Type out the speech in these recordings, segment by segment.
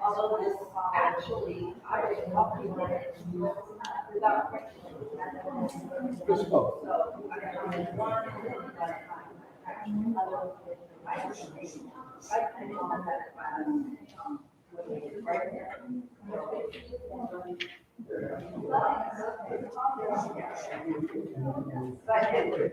Although this actually, I was talking about it without question. Let's go. So I got one and then another. I didn't want that class. Right there.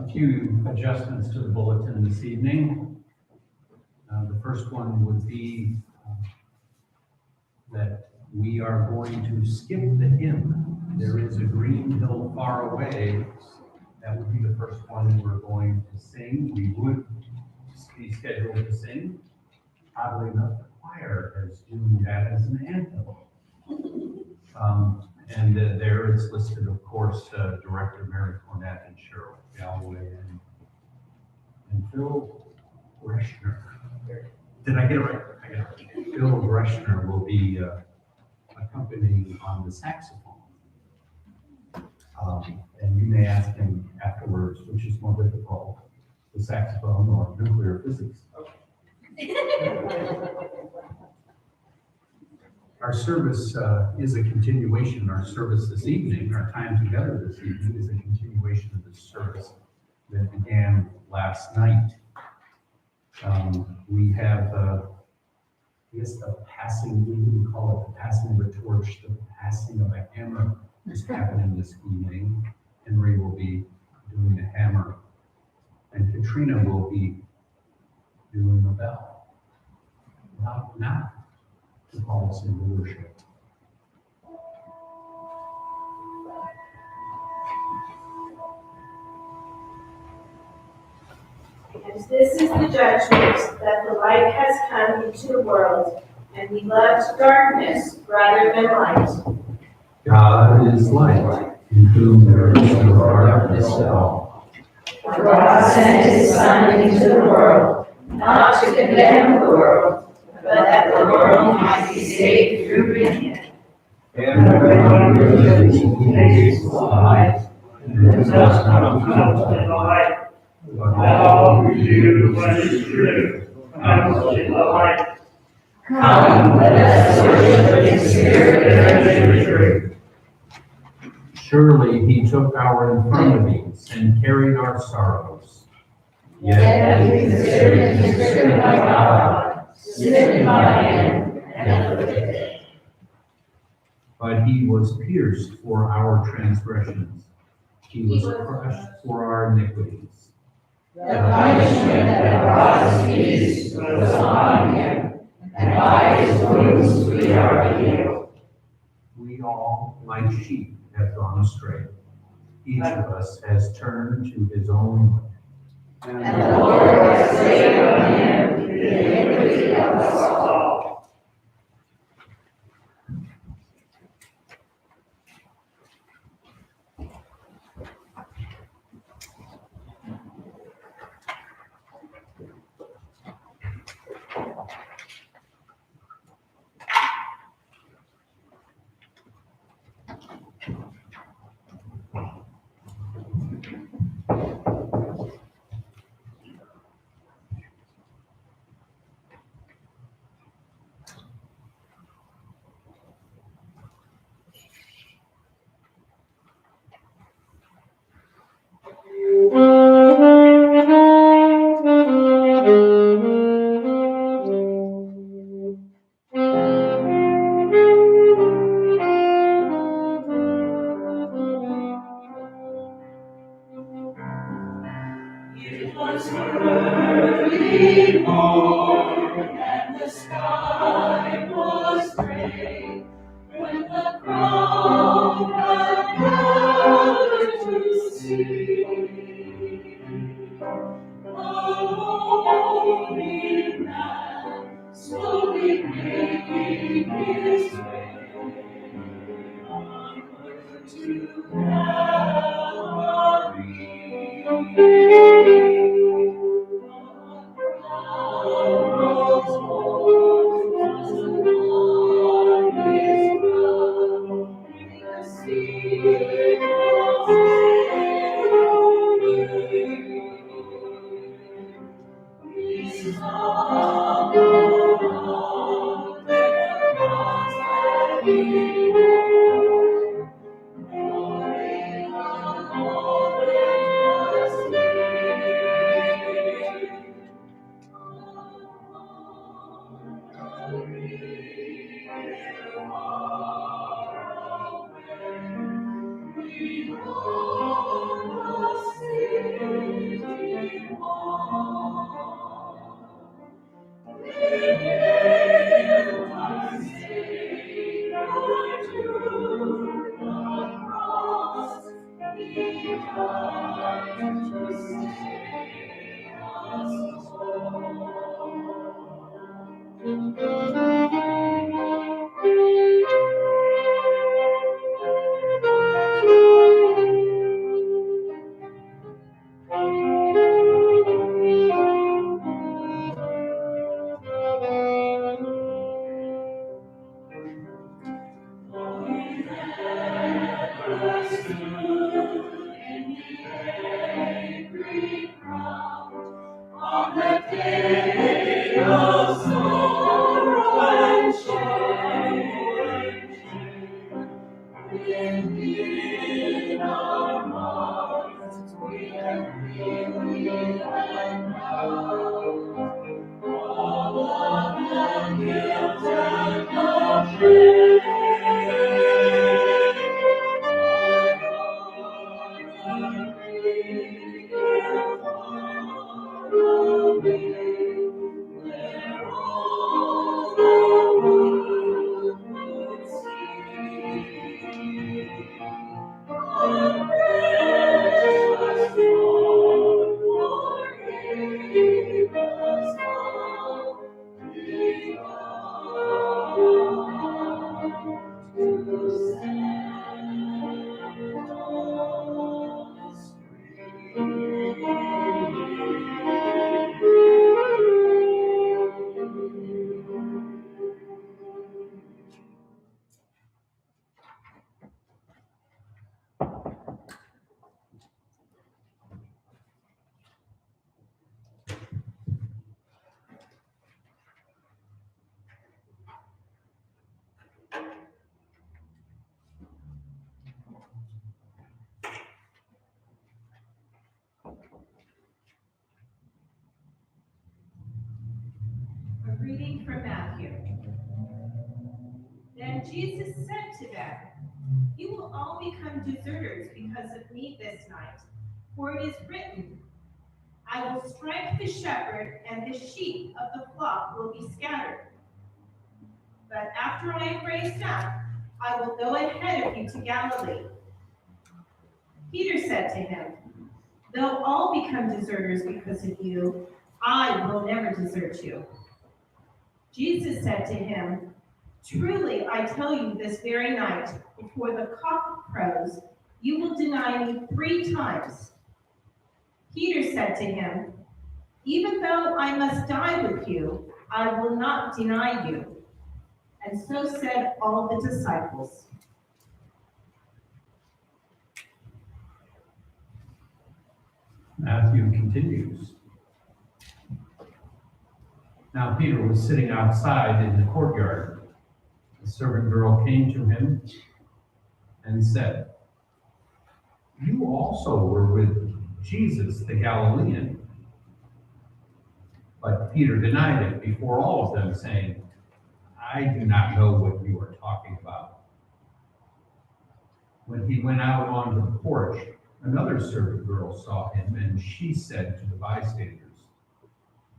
A few adjustments to the bulletin this evening. The first one would be that we are going to skip the hymn. There is a green hill far away. That would be the first one we're going to sing. We would be scheduled to sing. Oddly enough, the choir is doing that as an anthem. There it's listed, of course, Director Mary Rohnert and Cheryl Galloway and Phil Reschner. Did I get it right? I got it right. Phil Reschner will be accompanying on the saxophone. And you may ask him afterwards, which is more difficult, the saxophone or nuclear physics. Our service is a continuation. Our service this evening, our time together this evening, is a continuation of the service that began last night. We have, I guess, the passing, we would call it the passing of a torch, the passing of a hammer is happening this evening. Henry will be doing the hammer, and Katrina will be doing the bell. Now, to call us into worship. And this is the judgment, that the light has come into the world, and we loved darkness rather than light. God is light, in whom there is no darkness at all. For God sent his Son into the world, not to condemn the world, but that the world might be saved through him. Everyone who believes in the light, and does not come to the light, but all who do what is true, comes to the light. Come, let us worship in spirit and in truth. Surely he took our infirmities and carried our sorrows. Yet he considered him stricken by God, smitten by him, and afflicted. But he was pierced for our transgressions. He was crushed for our iniquities. The punishment that brought us peace was upon him, and by his wounds we are healed. We all, like sheep, have gone astray. Each of us has turned to his own way. And the Lord has laid on him the iniquity of us all. It was early morn, and the sky was gray, when the crowd had gathered to see a holy man slowly making his way onward to Calvary. of sorrow and shame. Within our hearts we are feeling and proud. All of the guilt and the shame. Where all the world would see our precious Lord forgave us all. He died to set us A reading from Matthew. Then Jesus said to them, "You will all become deserters because of me this night, for it is written, I will strike the shepherd, and the sheep of the flock will be scattered. But after I am raised up, I will go ahead of you to Galilee." Peter said to him, "They'll all become deserters because of you. I will never desert you." Jesus said to him, "Truly, I tell you, this very night, before the cock crows, you will deny me 3 times. Peter said to him, "Even though I must die with you, I will not deny you." And so said all the disciples. Matthew continues. Now Peter was sitting outside in the courtyard. The servant girl came to him and said, "You also were with Jesus the Galilean." But Peter denied it before all of them, saying, "I do not know what you are talking about." When he went out onto the porch, another servant girl saw him, and she said to the bystanders,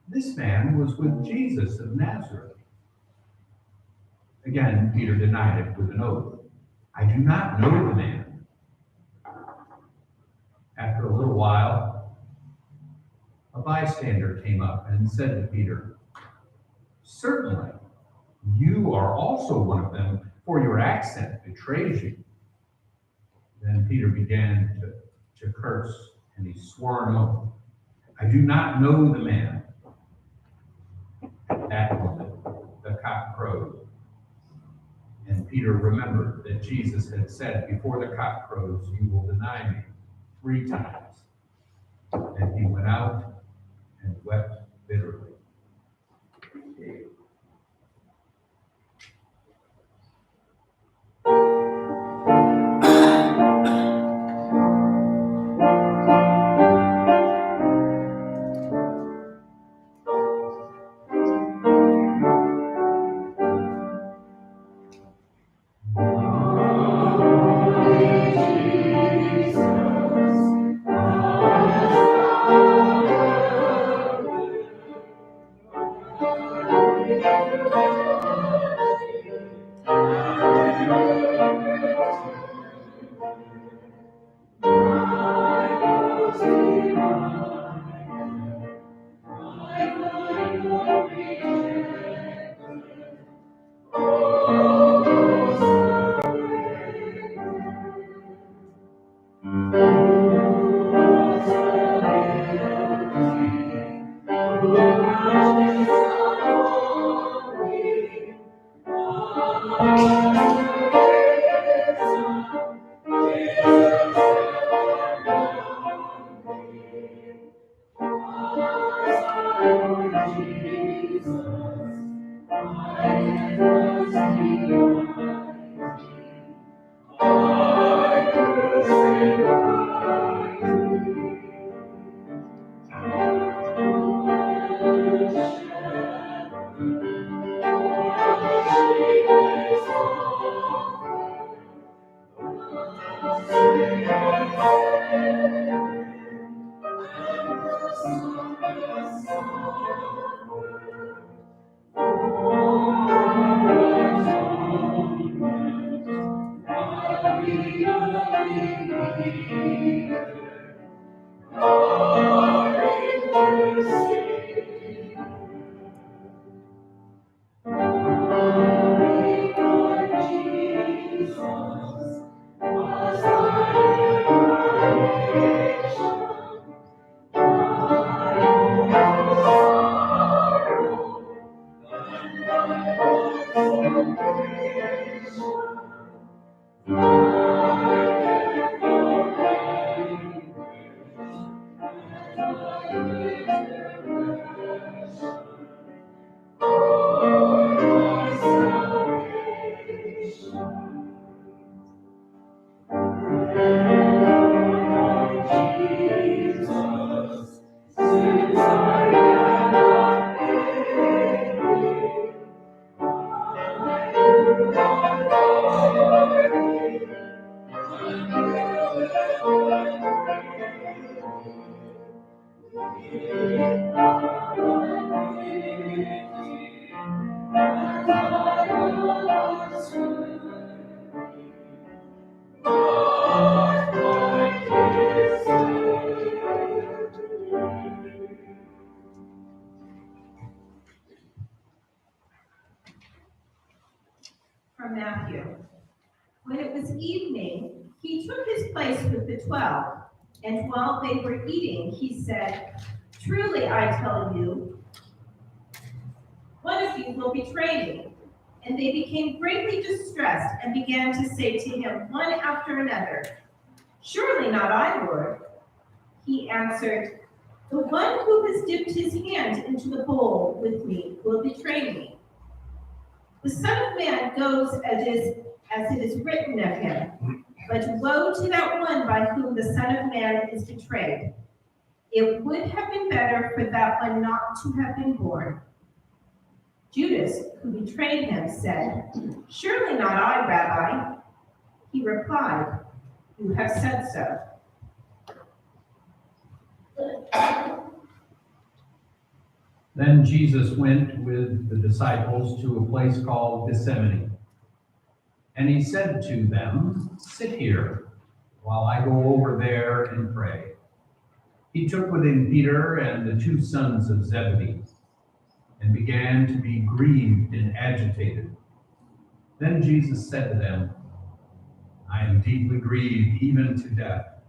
"This man was with Jesus of Nazareth." Again, Peter denied it with an oath, "I do not know the man." After a little while, a bystander came up and said to Peter, "Certainly, you are also one of them, for your accent betrays you." Then Peter began to curse, and he swore an oath, "I do not know the man." At that moment, the cock crowed. And Peter remembered that Jesus had said, "Before the cock crows, you will deny me 3 times." And he went out and wept bitterly. From Matthew. When it was evening, he took his place with the 12, and while they were eating, he said, "Truly I tell you, one of you will betray me." And they became greatly distressed and began to say to him one after another, "Surely not I, Lord." He answered, "The one who has dipped his hand into the bowl with me will betray me. The Son of Man goes as it is written of him, but woe to that one by whom the Son of Man is betrayed. It would have been better for that one not to have been born." Judas, who betrayed him, said, "Surely not I, Rabbi." He replied, "You have said so." Then Jesus went with the disciples to a place called Gethsemane. And he said to them, "Sit here while I go over there and pray." He took with him Peter and the two sons of Zebedee and began to be grieved and agitated. Then Jesus said to them, "I am deeply grieved, even to death.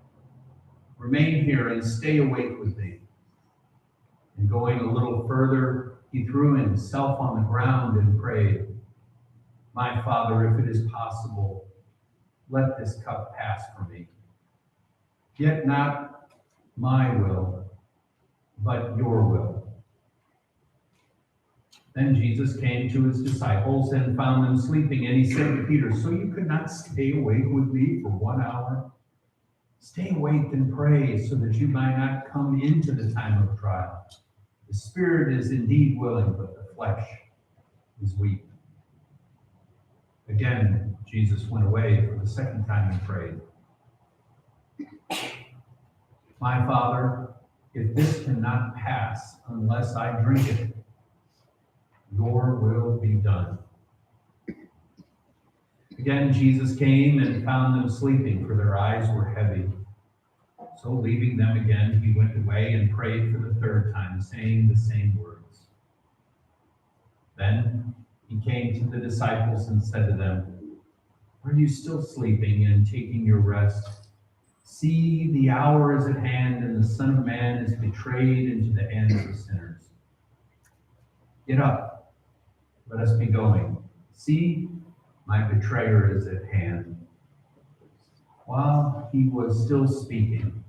Remain here and stay awake with me." And going a little further, he threw himself on the ground and prayed, "My Father, if it is possible, let this cup pass from me. Yet not my will, but your will." Then Jesus came to his disciples and found them sleeping, and he said to Peter, "So you could not stay awake with me for 1 hour? Stay awake and pray so that you might not come into the time of trial. The spirit is indeed willing, but the flesh is weak." Again, Jesus went away for the second time and prayed, "My Father, if this cannot pass unless I drink it, your will be done." Again, Jesus came and found them sleeping, for their eyes were heavy. So leaving them again, he went away and prayed for the third time, saying the same words. Then he came to the disciples and said to them, "Are you still sleeping and taking your rest? See, the hour is at hand, and the Son of Man is betrayed into the hands of sinners. Get up, let us be going. See, my betrayer is at hand." While he was still speaking,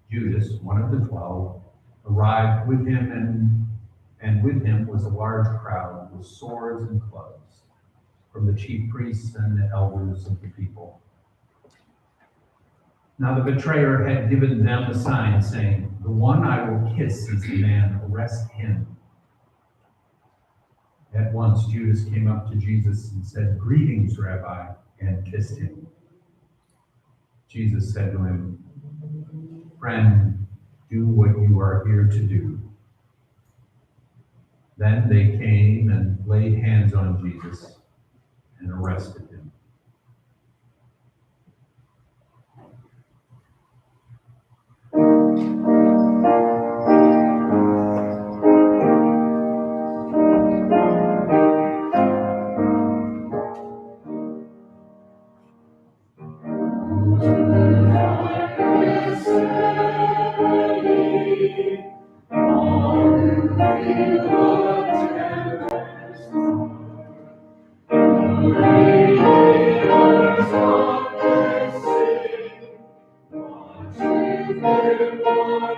Judas, one of the 12, arrived with him, and with him was a large crowd with swords and clubs from the chief priests and the elders of the people. Now the betrayer had given them a sign, saying, "The one I will kiss is the man, arrest him." At once Judas came up to Jesus and said, "Greetings, Rabbi," and kissed him. Jesus said to him, "Friend, do what you are here to do." Then they came and laid hands on Jesus and arrested him. Amen. A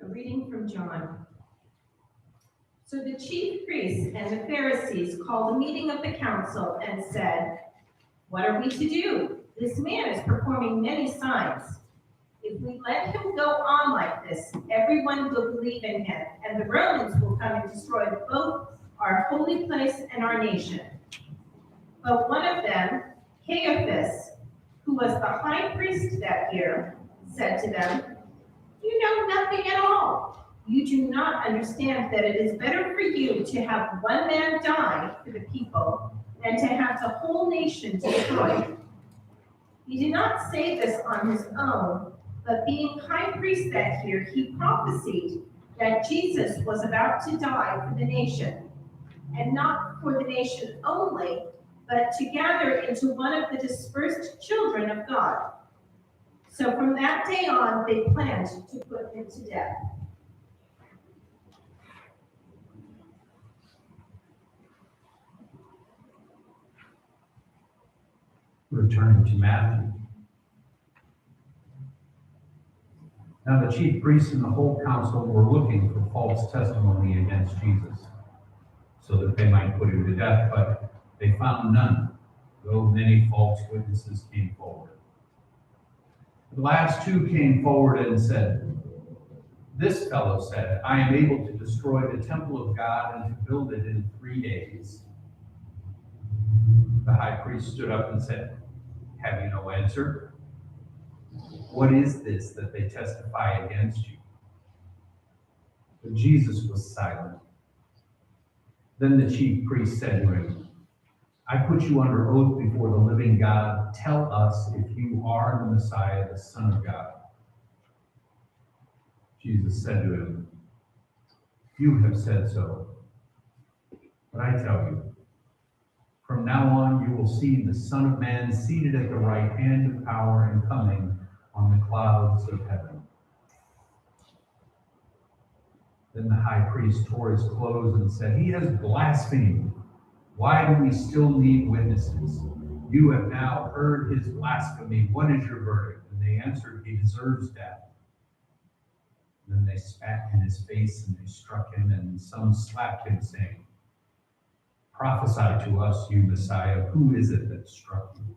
reading from John. So the chief priests and the Pharisees called a meeting of the council and said, "What are we to do? This man is performing many signs. If we let him go on like this, everyone will believe in him, and the Romans will come and destroy both our holy place and our nation." But one of them, Caiaphas, who was the high priest that year, said to them, "You know nothing at all. You do not understand that it is better for you to have one man die for the people than to have the whole nation destroyed." He did not say this on his own, but being high priest that year, he prophesied that Jesus was about to die for the nation, and not for the nation only, but to gather into one of the dispersed children of God. So from that day on, they planned to put him to death. Returning to Matthew. Now the chief priests and the whole council were looking for false testimony against Jesus, so that they might put him to death, but they found none, though many false witnesses came forward. The last two came forward and said, "This fellow said, 'I am able to destroy the temple of God and to build it in 3 days.'" The high priest stood up and said, "Have you no answer? What is this that they testify against you?" But Jesus was silent. Then the chief priest said to him, "I put you under oath before the living God. Tell us if you are the Messiah, the Son of God." Jesus said to him, "You have said so. But I tell you, from now on you will see the Son of Man seated at the right hand of power and coming on the clouds of heaven." Then the high priest tore his clothes and said, "He has blasphemed. Why do we still need witnesses? You have now heard his blasphemy. What is your verdict?" And they answered, "He deserves death." Then they spat in his face and they struck him, and some slapped him, saying, "Prophesy to us, you Messiah. Who is it that struck you?"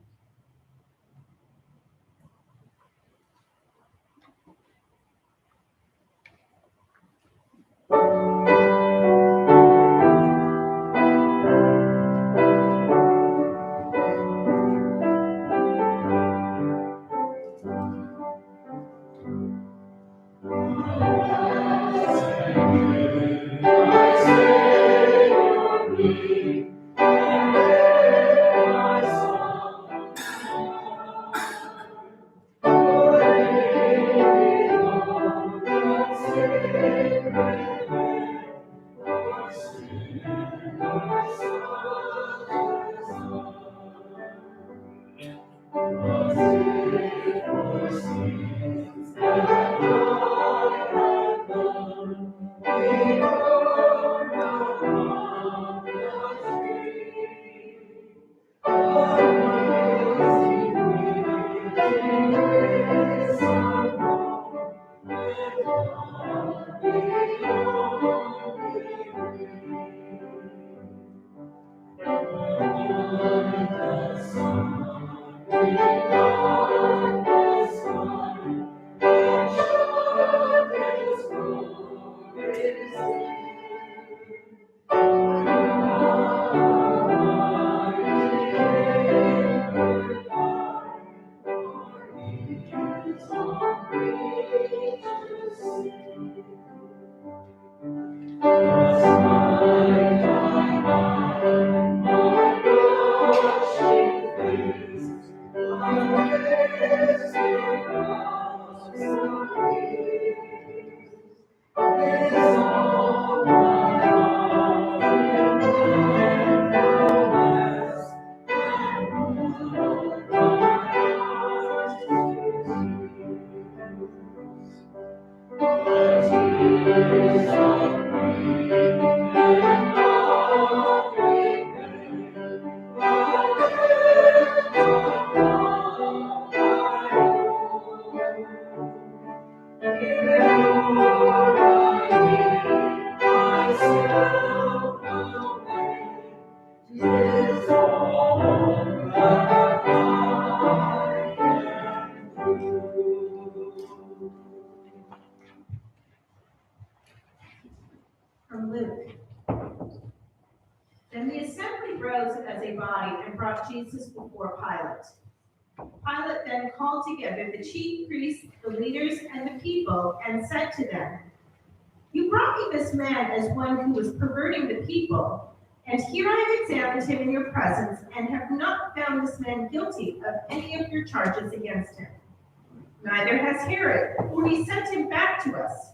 From Luke. Then the assembly rose as a body and brought Jesus before Pilate. Pilate then called together the chief priests, the leaders, and the people, and said to them, "You brought me this man as one who was perverting the people, and here I have examined him in your presence and have not found this man guilty of any of your charges against him. Neither has Herod, for he sent him back to us.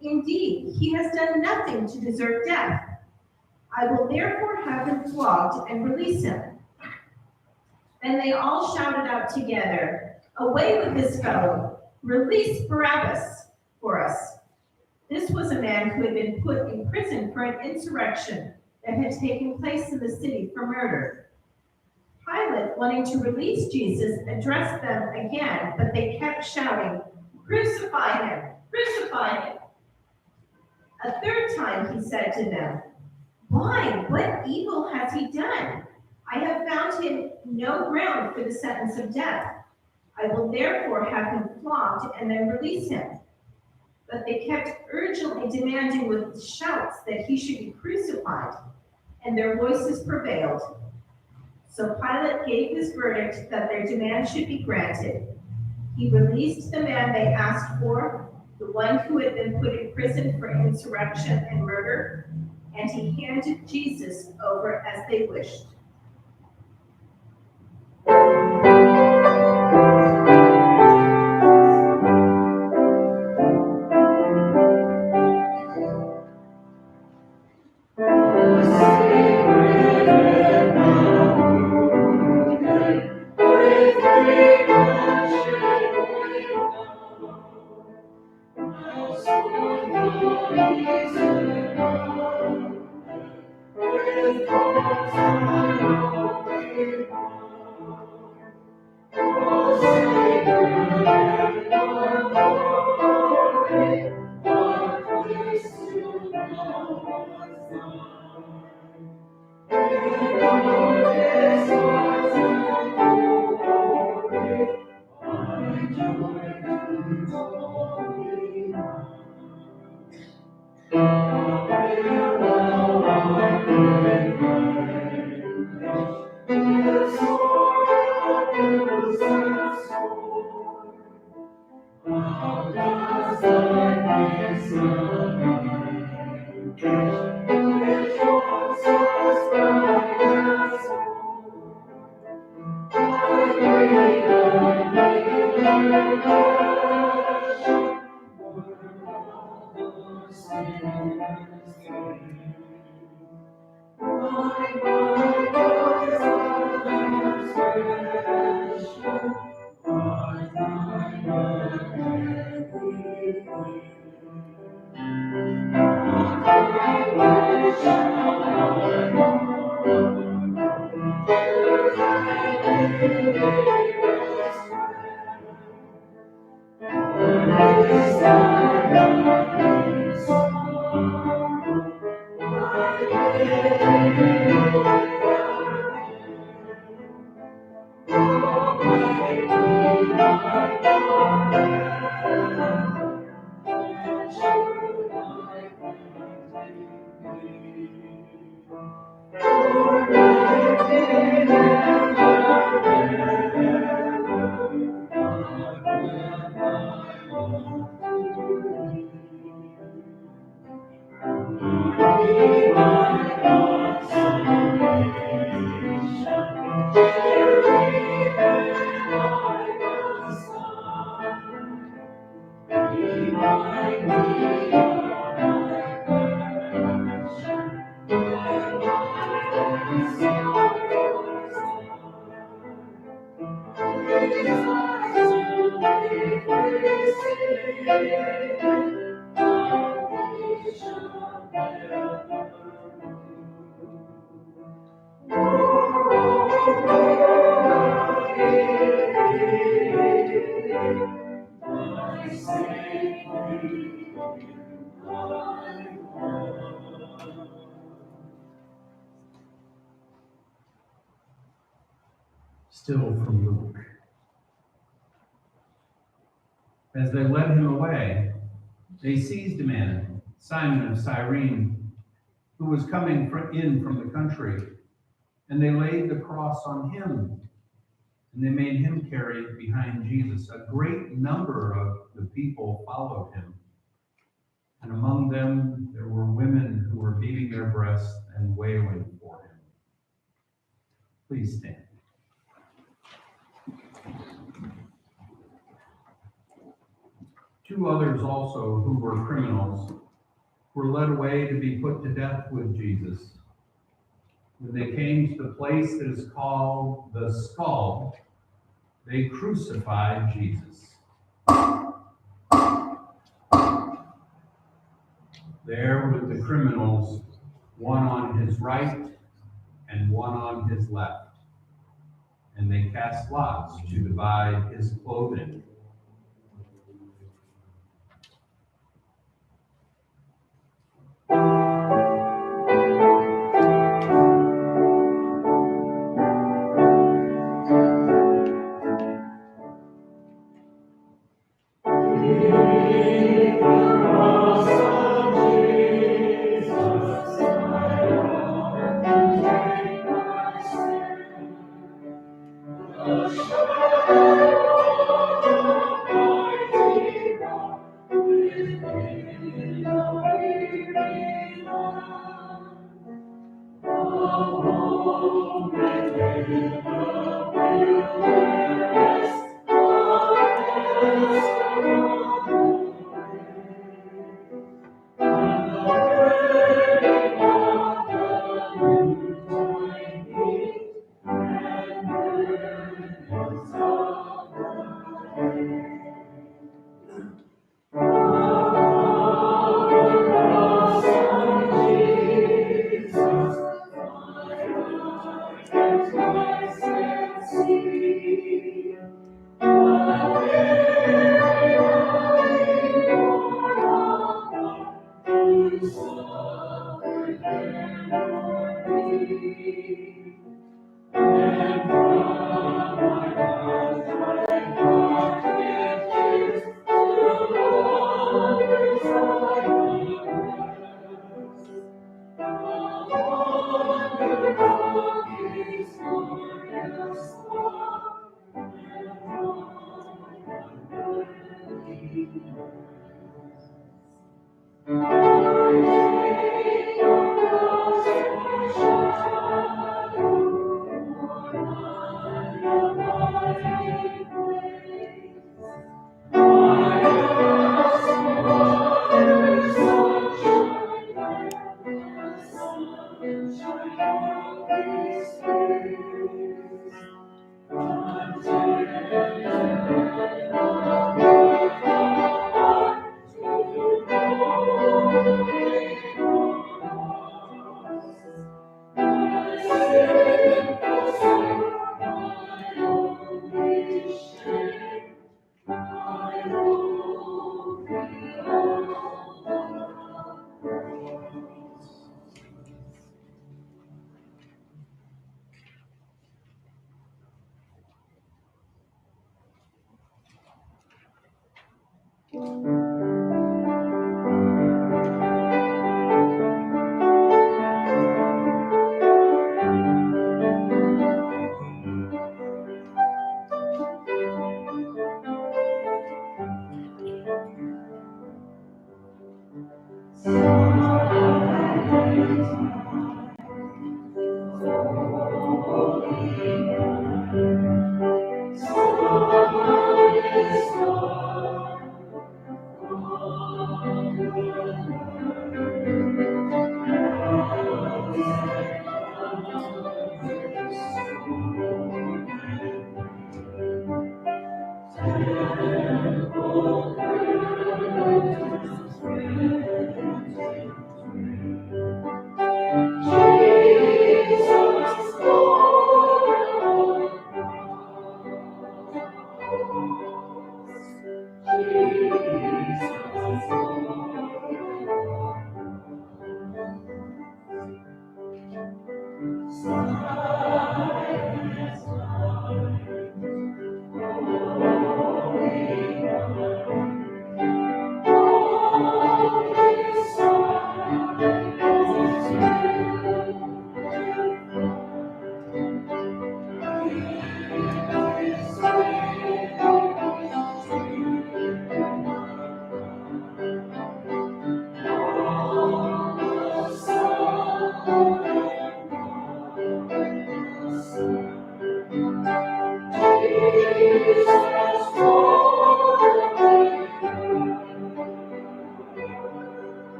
Indeed, he has done nothing to deserve death. I will therefore have him flogged and release him." Then they all shouted out together, "Away with this fellow! Release Barabbas for us!" This was a man who had been put in prison for an insurrection that had taken place in the city for murder. Pilate, wanting to release Jesus, addressed them again, but they kept shouting, "Crucify him! Crucify him!" A third time he said to them, "Why, what evil has he done? I have found him no ground for the sentence of death. I will therefore have him flogged and then release him." But they kept urgently demanding with shouts that he should be crucified, and their voices prevailed. So Pilate gave his verdict that their demand should be granted. He released the man they asked for, the one who had been put in prison for insurrection and murder, and he handed Jesus over as they wished. Still from Luke. As they led him away, they seized a man, Simon of Cyrene, who was coming in from the country, and they laid the cross on him, and they made him carry it behind Jesus. A great number of the people followed him, and among them there were women who were beating their breasts and wailing for him. Please stand. Two others also, who were criminals, were led away to be put to death with Jesus. When they came to the place that is called the Skull, they crucified Jesus. There with the criminals, one on his right and one on his left. And they cast lots to divide his clothing.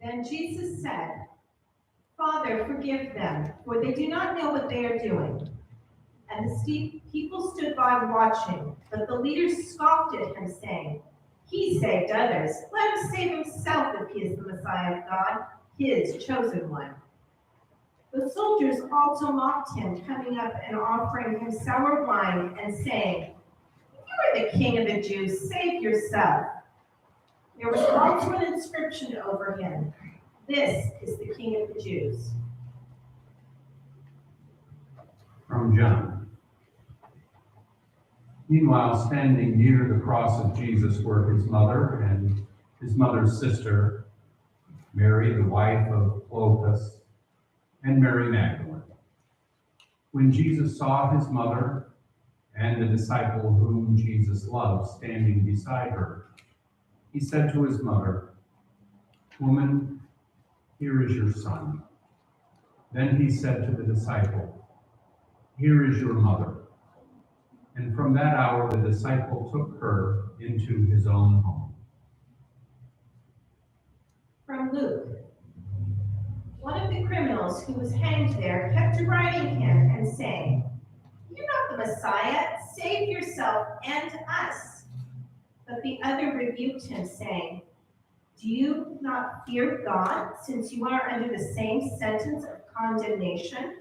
Then Jesus said, Father, forgive them, for they do not know what they are doing. And the people stood by watching, but the leaders scoffed at him, saying, He saved others. Let him save himself if he is the Messiah of God, his chosen one. The soldiers also mocked him, coming up and offering him sour wine and saying, You are the king of the Jews, save yourself. There was also an inscription over him, This is the King of the Jews. From John. Meanwhile, standing near the cross of Jesus were his mother and his mother's sister, Mary, the wife of Clopas, and Mary Magdalene. When Jesus saw his mother and the disciple whom Jesus loved standing beside her, he said to his mother, Woman, here is your son. Then he said to the disciple, Here is your mother. And from that hour, the disciple took her into his own home. From Luke. One of the criminals who was hanged there kept deriding him and saying, You're not the Messiah, save yourself and us. But the other rebuked him, saying, Do you not fear God, since you are under the same sentence of condemnation?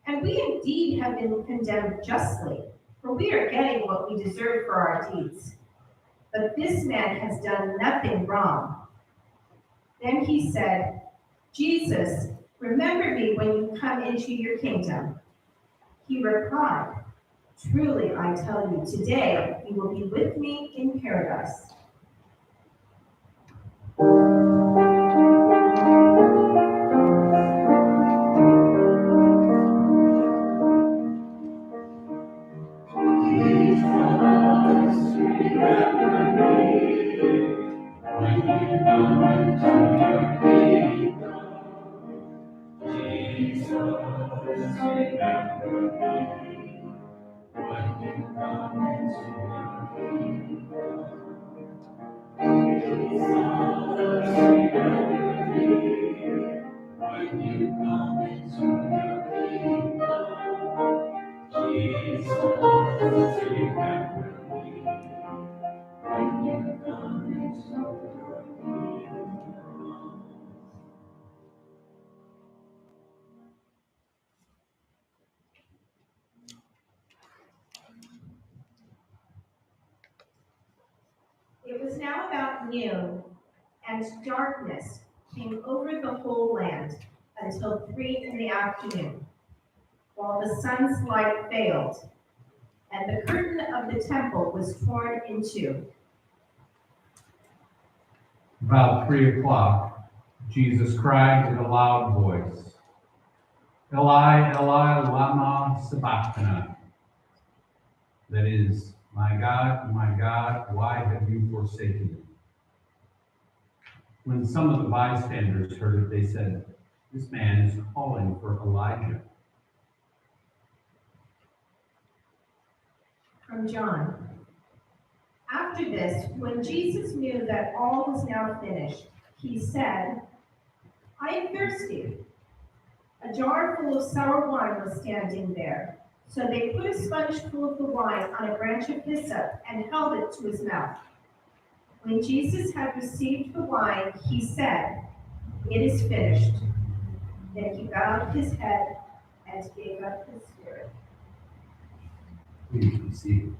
And we indeed have been condemned justly, for we are getting what we deserve for our deeds. But this man has done nothing wrong. Then he said, Jesus, remember me when you come into your kingdom. He replied, Truly I tell you, today you will be with me in paradise. It was now about noon, and darkness came over the whole land until 3 in the afternoon, while the sun's light failed, and the curtain of the temple was torn in two. About 3 o'clock, Jesus cried in a loud voice, Eli, Eli, lama sabachthani. That is, my God, why have you forsaken me? When some of the bystanders heard it, they said, this man is calling for Elijah. From John. After this, when Jesus knew that all was now finished, he said, I am thirsty. A jar full of sour wine was standing there. So they put a sponge full of the wine on a branch of hyssop and held it to his mouth. When Jesus had received the wine, he said, it is finished. Then he bowed his head and gave up his spirit. Please be seated.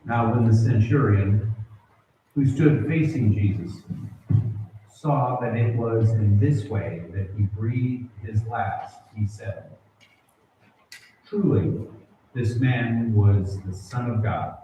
Now when the centurion, who stood facing Jesus, saw that it was in this way that he breathed his last, he said, truly, this man was the Son of God.